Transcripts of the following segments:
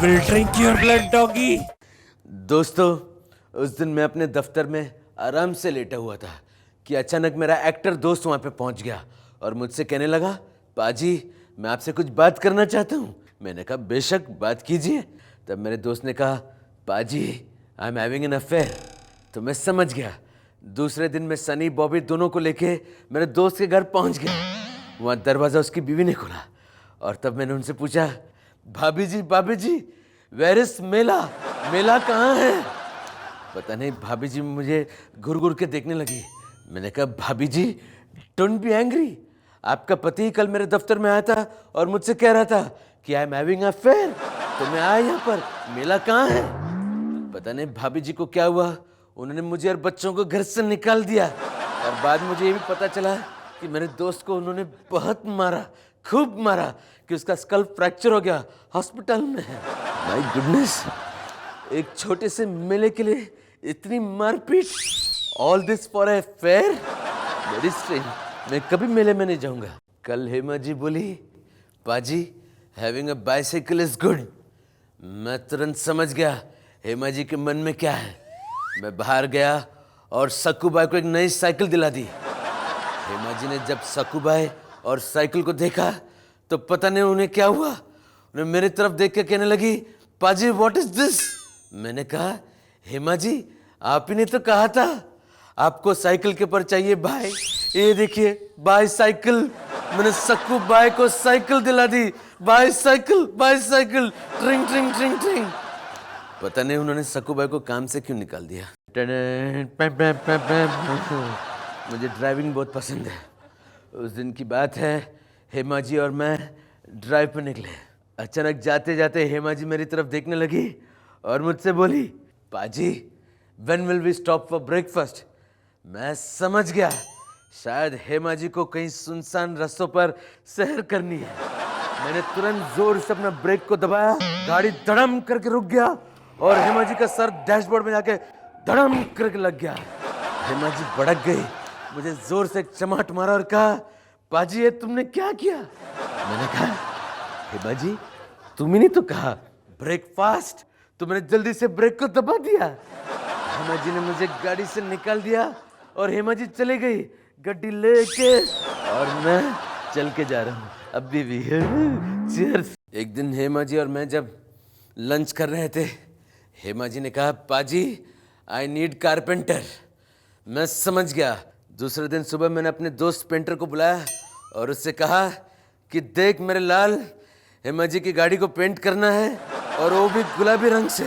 will drink your blood, doggy. दोस्तों, उस दिन मैं अपने दफ्तर में आराम से लेटा हुआ था कि अचानक मेरा एक्टर दोस्त वहाँ पे पहुँच गया और मुझसे कहने लगा, पाजी मैं आपसे कुछ बात करना चाहता हूँ। मैंने कहा बेशक बात कीजिए। तब मेरे दोस्त ने कहा, पाजी I am having an affair. तो मैं समझ गया। दूसरे दिन मैं सनी बॉबी दोनों को लेके मेरे दोस्त के घर पहुँच गया। वहाँ दरवाज़ा उसकी बीवी ने खोला और तब मैंने उनसे पूछा, भाभी जी वेयर इज मेला, मेला कहाँ है? पता नहीं भाभी जी मुझे घुर घुर के देखने लगी। मैंने कहा, भाभी जी डोंट बी एंग्री, आपका पति कल मेरे दफ्तर में आया था और मुझसे कह रहा था कि I am having a affair, तो मैं आया यहाँ पर, मेला कहाँ है? पता नहीं भाभी जी को क्या हुआ, उन्होंने मुझे और बच्चों को घर से निकाल दिया और बाद में मुझे ये भी पता चला कि मेरे दोस्त को उन्होंने बहुत मारा, खूब मारा कि उसका स्कल फ्रैक्चर हो गया, हॉस्पिटल में है। माय गुडनेस, एक छोटे से मेले के लिए इतनी मारपीट, all this for a fair, very strange. मैं कभी मेले में नहीं जाऊंगा। कल हेमा जी बोली, पाजी having a bicycle is good. मैं तुरंत समझ गया हेमा जी के मन में क्या है। मैं बाहर गया और सक्कूबाई को एक नई साइकिल दिला दी। हेमा जी ने जब सक्कूबाई और साइकिल को देखा तो पता नहीं उन्हें क्या हुआ, उन्हें मेरी तरफ देख के कहने लगी, पाजी व्हाट इज दिस? मैंने कहा, हेमा जी आप ही ने तो कहा था आपको साइकिल के ऊपर चाहिए भाई, ये देखिए बाईसाइकिल। मैंने सक्कूबाई को साइकिल दिला दी, बाईसाइकिल बाईसाइकिल, ट्रिंग ट्रिंग ट्रिंग ट्रिंग। पता नहीं उन्होंने सक्कूबाई को काम से क्यों निकाल दिया। मुझे ड्राइविंग बहुत पसंद है। उस दिन की बात है, हेमा जी और मैं ड्राइव पर निकले। अचानक जाते जाते हेमा जी मेरी तरफ देखने लगी और मुझसे बोली, पाजी when will we stop for breakfast? मैं समझ गया शायद हेमा जी को कहीं सुनसान रास्तों पर सैर करनी है। मैंने तुरंत जोर से अपना ब्रेक को दबाया, गाड़ी धड़म करके रुक गया और हेमा जी का सर डैशबोर्ड में जाके धड़म करके लग गया। हेमा जी भड़क गई, मुझे जोर से एक चमाट मारा और कहा, पाजी ये तुमने क्या किया? मैंने कहा, हेमा जी तुम ही नहीं तो कहा ब्रेकफास्ट, तो मैंने जल्दी से ब्रेक को दबा दिया। हेमा जी ने मुझे गाड़ी से निकाल दिया और हेमा जी चली गई गड्डी लेके और मैं चल के जा रहा हूँ अभी भी। चीयर्स। एक दिन हेमा जी और मैं जब लंच कर रहे थे, हेमा जी ने कहा, पाजी आई नीड कारपेंटर। मैं समझ गया। दूसरे दिन सुबह मैंने अपने दोस्त पेंटर को बुलाया और उससे कहा कि देख मेरे लाल, हेमा जी की गाड़ी को पेंट करना है और वो भी गुलाबी रंग से,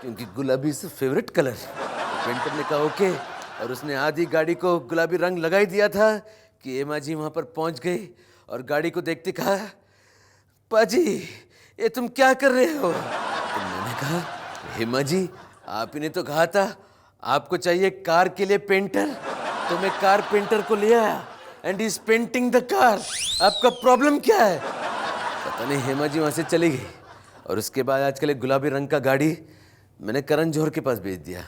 क्योंकि गुलाबी इज फेवरेट कलर। पेंटर ने कहा ओके, और उसने आधी गाड़ी को गुलाबी रंग लगा ही दिया था कि हेमा जी वहाँ पर पहुँच गई और गाड़ी को देखते कहा, पाजी ये तुम क्या कर रहे हो? तो मैंने कहा, हेमा जी आप ही ने तो कहा था आपको चाहिए कार के लिए पेंटर, तो मैं कार पेंटर को ले आया and is painting the car. आपका प्रॉब्लम क्या है? पता नहीं हेमा जी वहाँ से चली गई और उसके बाद आजकल एक गुलाबी रंग का गाड़ी मैंने करण जौहर के पास भेज दिया।